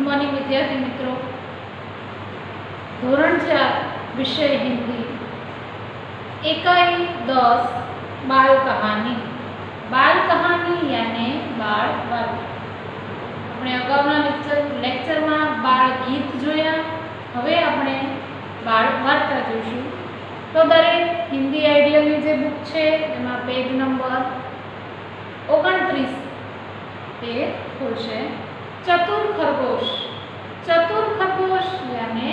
Morning विद्यार्थी मित्रों, धोरण 4 विषय हिंदी इकाई 10 बाल कहानी। बाल कहानी यानी बाल वार्ता। अपने अगाउना लेक्चर में बाल गीत जोया, हवे अपने बाल वार्ता जोईशुं। तो दरेक हिंदी आइडियल ની જે બુક છે એમાં પેજ નંબર 29 તે ખુલશે। चतुर खरगोश। चतुर खरगोश यानी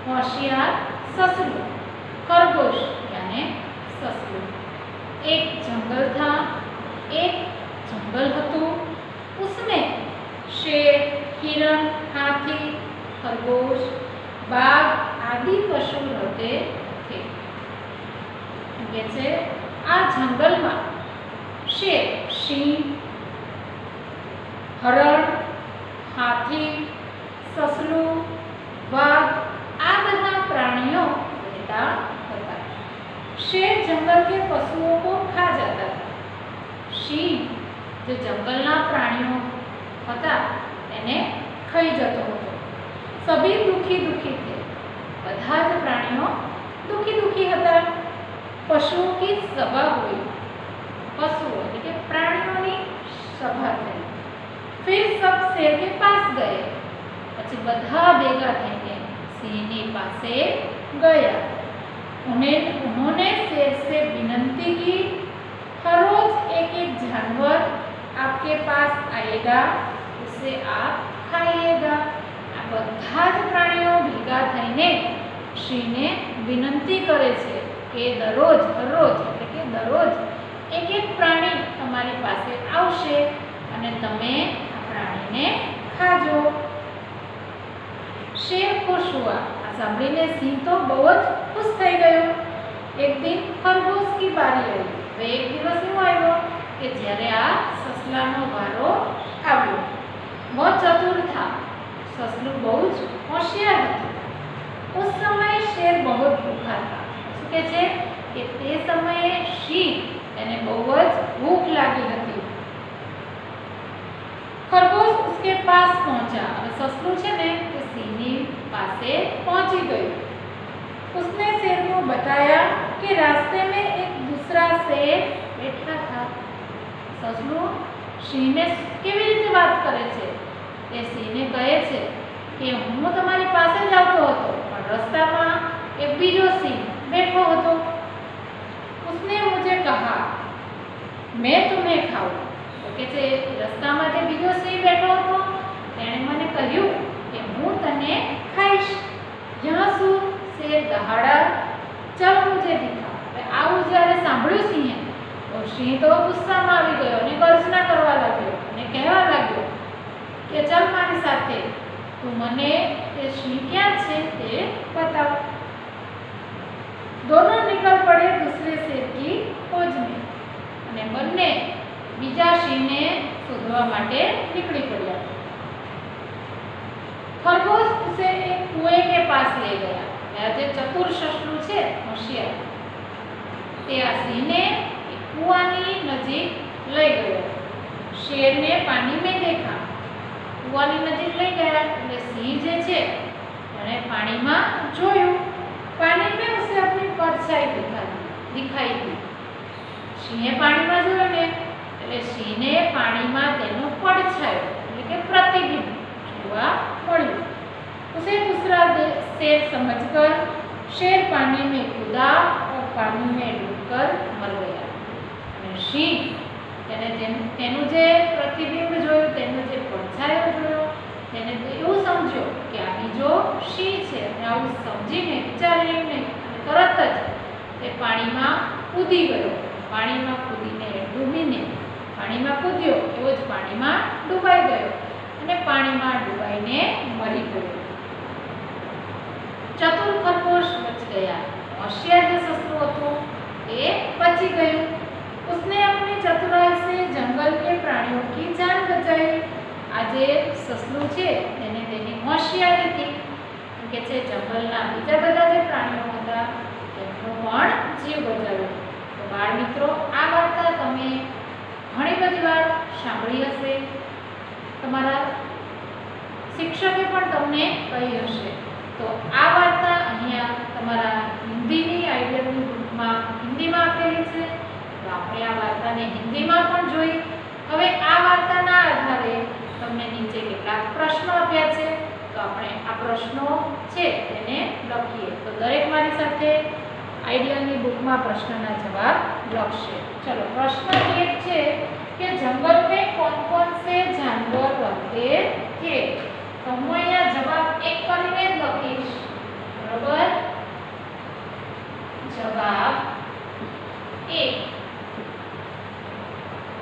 होशियार ससलू, खरगोश यानी ससलू। एक जंगल था, एक जंगल हतुं, उसमें शेर, हिरण, हाथी, खरगोश, बाघ आदि पशु रहते थे। कहते आ जंगल में शेर, सिंह, हरण, हाथी, ससलू, वाघ आ बधा प्राणियों रहता था। शेर जंगल के पशुओं को खा जाता था। सिंह जो जंगलना प्राणियों हता एने खाई जतो हतो। सभी दुखी दुखी थे, बधा ज प्राणियों दुखी दुखी हता। पशुओं की सभा हुई, पशुओं એટલે કે प्राणियों सभा थी। फिर सब शेर के पास गए, પછી બધા ભેગા થઈને સિંહની પાસે ગયા। उन्होंने शेर से विनती की, हर रोज एक एक जानवर आपके पास आएगा, उसे आप खाइएगा। आ બધા જ प्राणियों ભેગા થઈને સિંહને વિનંતી કરે છે કે દરરોજ હરરોજ એટલે કે દરરોજ એક એક प्राणी તમારી પાસે આવશે અને તમે प्राणी ने खाजो। शेर खुश हुआ। आ सांभळीने सिंह तो बहुत खुश थई गयो। एक दिन खरगोश की बारी आई। तो एक दिवस एवो आव्यो के ज्यारे आ ससलानो वारो आव्यो। वो चतुर था, ससलू बहुत होशियार हतुं। उस समय शेर बहुत भूखा था। शुं कहे छे के ते समये सिंह एने बहुत भूख लागी हती। खरगोश उसके पास पहुंचा। अब ससलू छे ने ते सिंहनी पासे पहुंची गयो। उसने शेर को बताया कि रास्ते में एक दूसरा शेर बैठा था। ससलू सिंह ने केवी रीते बात करे छे के सिंह ने कहे छे के हूँ तमारी पासे ज आवतो हतो पण रस्तामां एक बीजो सिंह बैठो हतो। उसने मुझे कहा मैं तुम्हें खाऊं। કે છે રસ્તામાં જે બીજો સિંહ બેઠો હતો તેણે મને કહ્યું કે હું તને ખાઈશ। જ્યાં શું શેર દહાડા, ચલ મુજે દિખા। આવું જ્યારે સાંભળ્યું સિંહે તો સિંહ તો ગુસ્સામાં આવી ગયો અને ગર્જના કરવા લાગ્યો અને કહેવા લાગ્યો કે ચલ મારી સાથે, તું મને તે સિંહ ક્યાં છે તે બતાવ। दोनों निकल पड़े दूसरे शेर की खोज में અને બંને बीजा सिंह ने शोधवा माटे निकली पड़ा। खरगोश उसे एक कुएं के पास ले गया। आज चतुर ससलू छे होशियार ते आ सिंह ने कुआनी नजीक लई गयो। शेर ने पानी में देखा। कुआनी नजीक लई गया એટલે સિંહ જે છે એણે પાણીમાં જોયું। पानी में उसे अपनी परछाई दिखाई दी। સિંહે પાણીમાં જોયું ને એટલે સિંહને પાણીમાં તેનો પડછાયો એટલે કે પ્રતિબિંબ જોવા મળ્યું। उसे दूसरा शेर समझकर शेर पानी में कूदा और पानी में डूबकर मर गया। અને સિંહ તેનું જે પ્રતિબિંબ જોયું, તેનો જે પડછાયો જોયો, તેને એવું સમજ્યો કે આ બીજો સિંહ છે અને આવું સમજીને વિચાર્યું નહીં અને તરત જ તે પાણીમાં કૂદી ગયો। પાણીમાં કૂદીને ડૂબીને પાણીમાં કૂદ્યો એવો જ પાણીમાં ડૂબાઈ ગયો અને પાણીમાં ડૂબાઈને મરી ગયો। ચતુર ખરગોશ બચ गया। होशियार जो ससलू हतुं એ बची गयो। उसने अपनी चतुराई से जंगल के प्राणियों की जान बचाई। आज ससलू छे તેને તેની હોશિયારીથી કે છે જંગલના બીજા બધા જે પ્રાણીઓ હતા તેમનો પણ જીવ બચાવ્યો। તો બાળ મિત્રો, આ વાર્તા તમે ઘણી બધી વાર સાંભળી હશે, તમારા શિક્ષકે પણ તમને કહી હશે. તો આ વાર્તા અહીંયા તમારા હિન્દીની આઈડિયલની બુકમાં હિન્દીમાં આપેલી છે. તો આપણે આ વાર્તાને હિન્દીમાં પણ જોઈ. હવે આ વાર્તાના આધારે તમને નીચે કેટલાક પ્રશ્નો આપ્યા છે. તો આપણે આ પ્રશ્નો છે તેને લખીએ. તો દરેક મારી સાથે આઈડિયલની બુકમાં પ્રશ્નના જવાબ લખશે. ચલો, પ્રશ્ન 1 છે कि जंगल में कौन कौन से जानवर रहते थे. तो હું અહીંયા જવાબ એક કરીને જ લખીશ. બરોબર, જવાબ 1.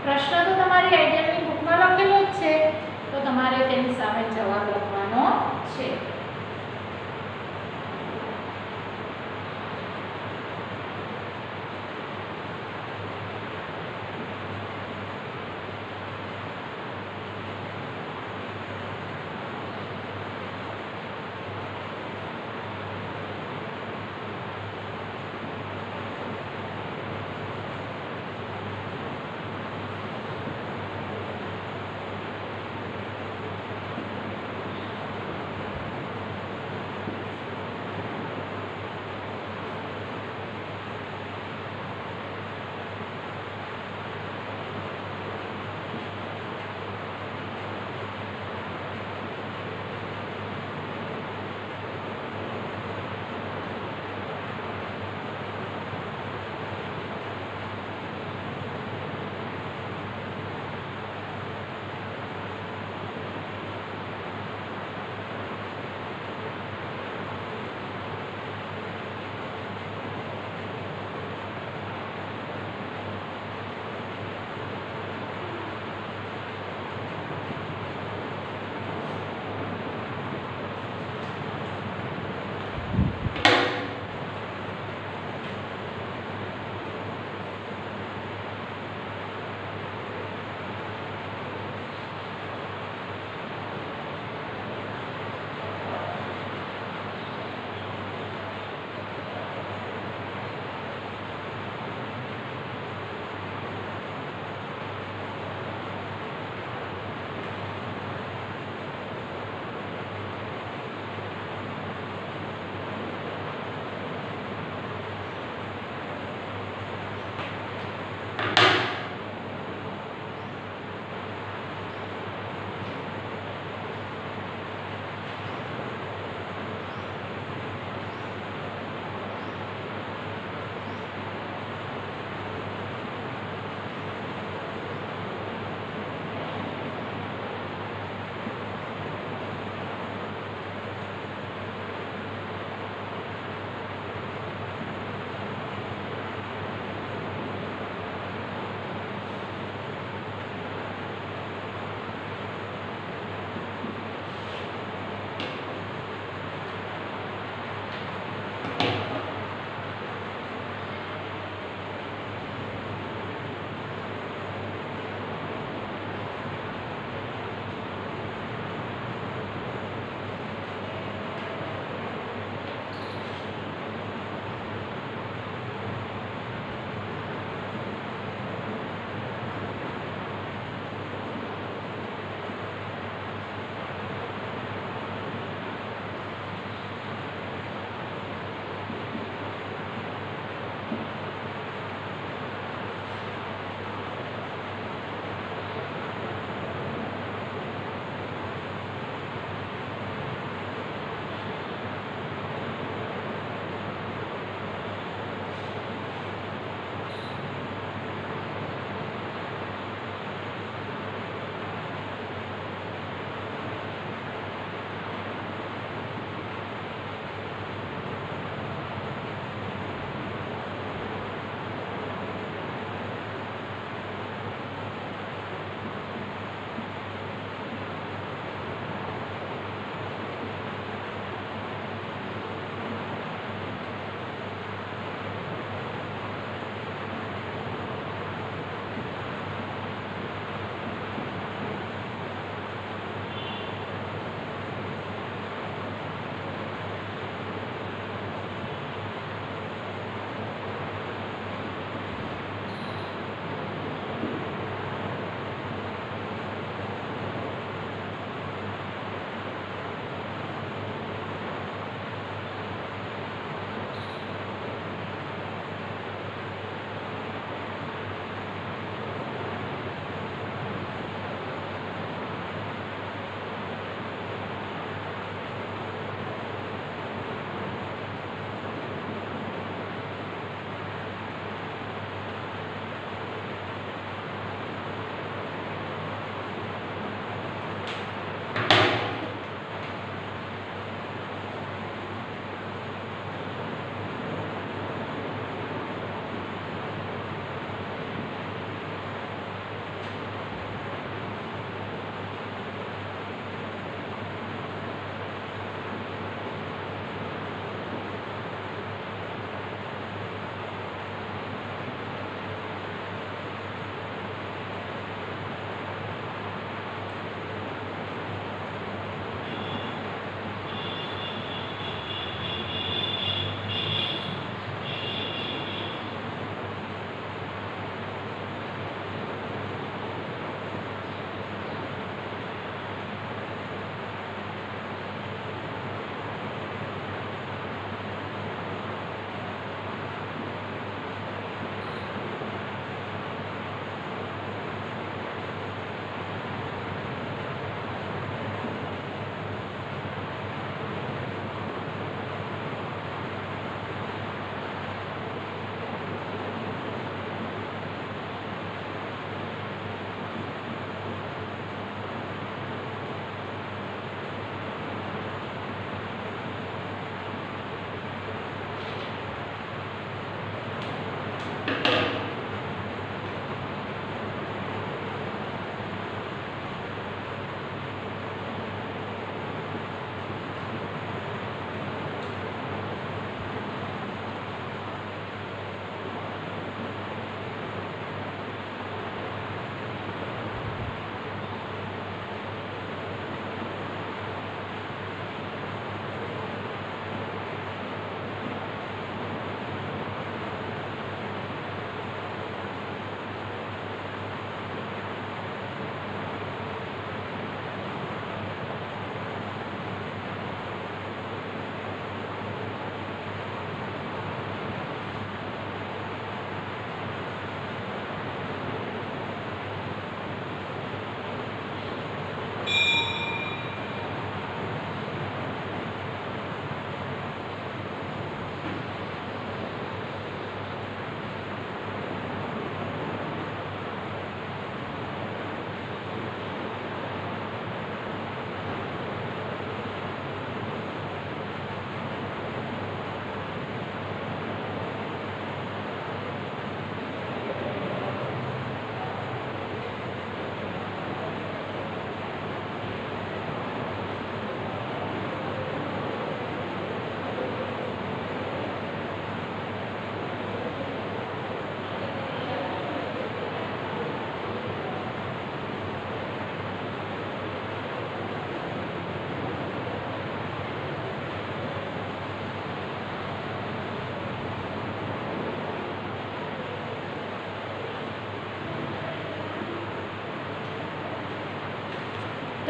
પ્રશ્ન તો તમારી આઈડિયલની બુકમાં લખેલો જ છે, તો તમારે તેની સામે જવાબ લખવાનો છે.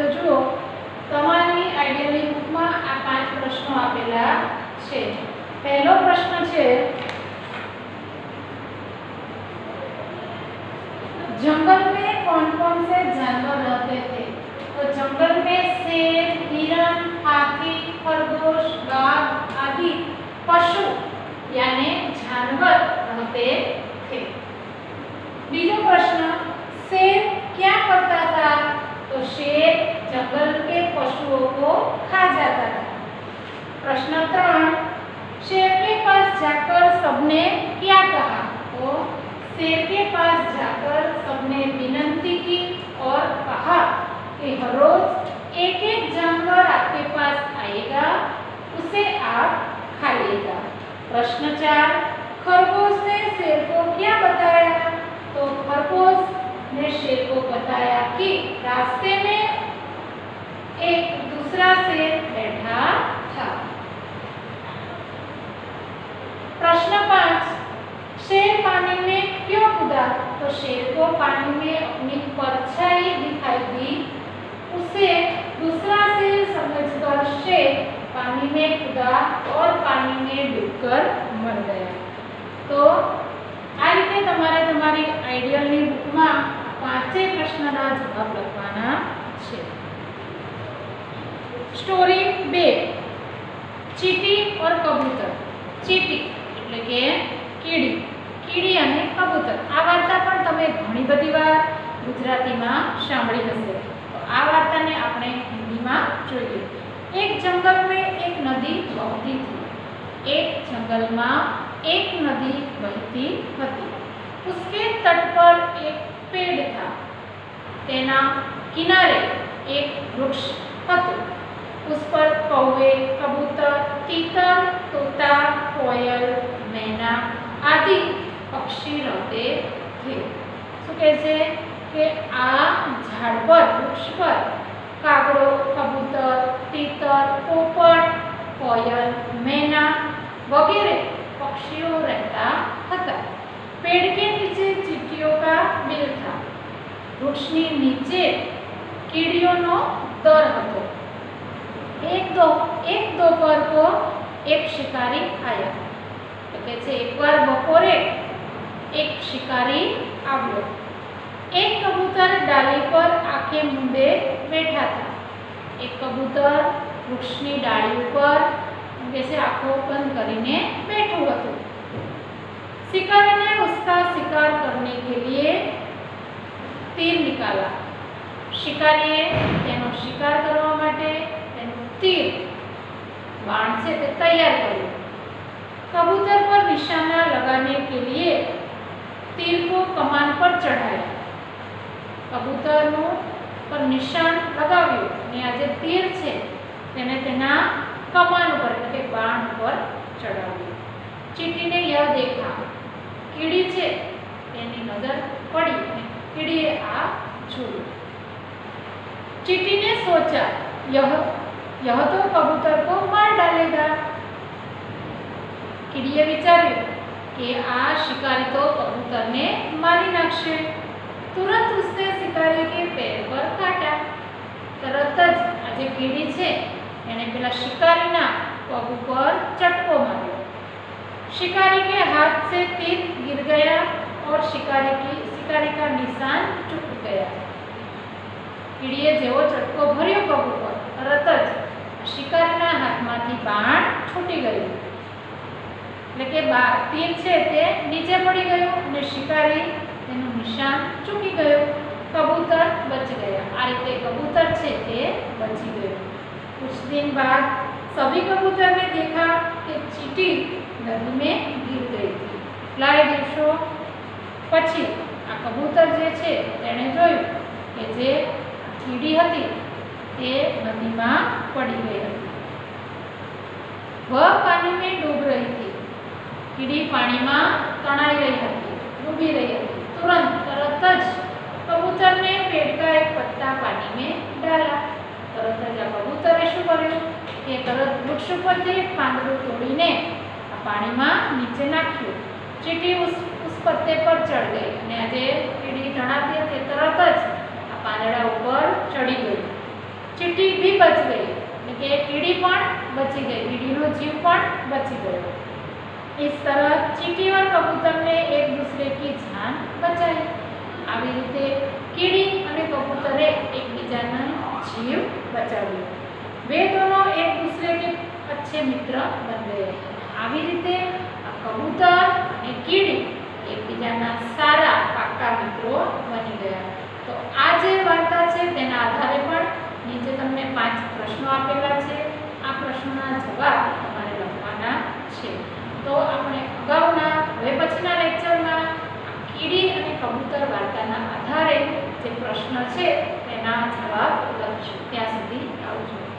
तो जुओ तमारी आइडियली बुक में आ 5 प्रश्नों आपेला छे। पहलो प्रश्न छे जंगल में कौन-कौन से जानवर रहते थे? तो जंगल में शेर, हिरण, हाथी, खरगोश, बाघ आदि पशु यानी जानवर रहते थे। बीजो प्रश्न शेर क्या करता था? तो शेर जंगल के पशुओं को खा जाता था। प्रश्न 3 शेर के पास जाकर सबने क्या कहा? तो शेर के पास जाकर सबने विनती की और कहा कि हर रोज एक एक जानवर आपके पास आएगा, उसे आप खाइएगा। प्रश्न 4 खरगोश ने शेर को क्या बताया? तो खरगोश ने शेर को बताया कि रास्ते में एक दूसरा शेर बैठा था। प्रश्न 5 शेर पानी में क्यों कूदा? तो शेर को पानी में अपनी परछाई दिखाई दी, उसे दूसरा शेर समझकर शेर पानी में कूदा और पानी में डूबकर मर गया। तो आ रीते तमारे तमारी आइडियलनी बुक में 5 प्रश्नना जवाब लखवाना छे। स्टोरी 2 चीटी और कबूतर। चीटी એટલે કે કીડી, કીડી અને કબૂતર। આ વાર્તા પણ તમે ઘણી બધી વાર ગુજરાતીમાં સાંભળી હશે। તો આ વાર્તાને આપણે હિન્દીમાં જોઈએ। एक जंगल में एक नदी बहती थी। एक जंगल में एक नदी बहती थी। उसके तट पर एक पेड़ था। तेना किनारे एक वृक्ष हतुं। उस पर कौवे, कबूतर, तीतर, तोता, कोयल, मैना आदि पक्षी रहते थे। शू कहे छे कि आ झाड़ पर वृक्ष पर कागड़ो, कबूतर, तीतर, पोपट, कोयल, मैना वगैरह पक्षियों रहता था। पेड़ के नीचे चींटियों का बिल था। वृक्षनी नीचे कीड़ियों दर हतो। एक दोपहर को एक शिकारी आया। तो कहते एक बार बपोरे एक शिकारी આવ્યો। एक कबूतर डाली पर आंखे मूंदे बैठा था। एक कबूतर वृक्षनी डाली पर जैसे आंखों बंद करीने बैठू हतुं। शिकारी ने उसका शिकार करने के लिए तीर निकाला। शिकारीए तेनो शिकार करवा माटे तेनुं तीर बाण से तैयार कर्युं। कबूतर पर निशाना लगाने के लिए तीर को कमान पर चढ़ाया। कबूतर पर निशान लगाव्યું અને આ જે તીર છે તેને તેના કમાન ઉપર એટલે કે બાણ ઉપર ચડાવ્યું। ચીંટીને यह देखा કીડી છે તેની નજર પડી અને કીડીએ આ જોયું। चींटी ने सोचा यह तो कबूतर को मार डालेगा। कीड़ीए विचार्યું कि आ शिकारी तो कबूतर ने मारी नाखशे। तुरंत उसने शिकारी के पैर पर काटा। तरत ज आ जे कीड़ी छे एने पेला शिकारीना पग पर चटको मार्यो। शिकारी के हाथ से तीर गिर गया और शिकारी का निशान चूक गया। कीड़ीए जेवो चटको भर्यो पग पर तरत ज शिकारीना हाथमांथी बाण छूटी गयुं। એટલે કે तीर છે તે નીચે પડી ગયું અને શિકારી તેનું નિશાન ચૂકી ગયો। कबूतर बच गया। आ रीते कबूतर छे ते बची गयो। कुछ दिन बाद सभी कबूतर ने देखा कि चींटी नदी में गिर गई थी। કેટલાય દિવસો પછી આ કબૂતર જે છે તેણે જોયું કે જે કીડી હતી તે નદીમાં પડી ગઈ હતી। वह पानी में डूब रही थी। कीड़ी पानी में तणाई रही थी, डूबी रही थी। तरत ज कबूतर ने पेड़ का एक पत्ता पानी में डाला। तरत ज कबूतरे शू कर्युं कि तरत वृक्ष परथी પાંદડું तोड़ीने आ पानी में नीचे नाख्युं। चींटी उस पत्ते पर चढ़ गई અને આ જે કીડી તણાતી હતી તરત જ આ પાંદડા ઉપર ચડી ગઈ। चींटी भी बच गई, એટલે કે કીડી પણ બચી ગઈ, કીડીનો જીવ પણ બચી ગયો। इस तरह चींटी और कबूतर ने एक दूसरे की जान बचाई। આવી રીતે કીડી અને કબૂતરે એકબીજાનો જીવ બચાવ્યો। वे दोनों एक दूसरे के अच्छे मित्र बन गए। આવી રીતે કબૂતર અને કીડી એકબીજાના સારા પાક્કા મિત્રો બની ગયા। તો આ જે વાર્તા છે તેના આધારે પણ નીચે તમને 5 પ્રશ્નો આપેલા છે। આ પ્રશ્નોના જવાબ તમારે લખવાના છે। તો આપણે અગાઉના હવે પછીના લેક્ચરમાં કીડી અને કબૂતર વાર્તાના આધારે જે પ્રશ્ન છે તેના જવાબ લખશું। ત્યાં સુધી આવજો।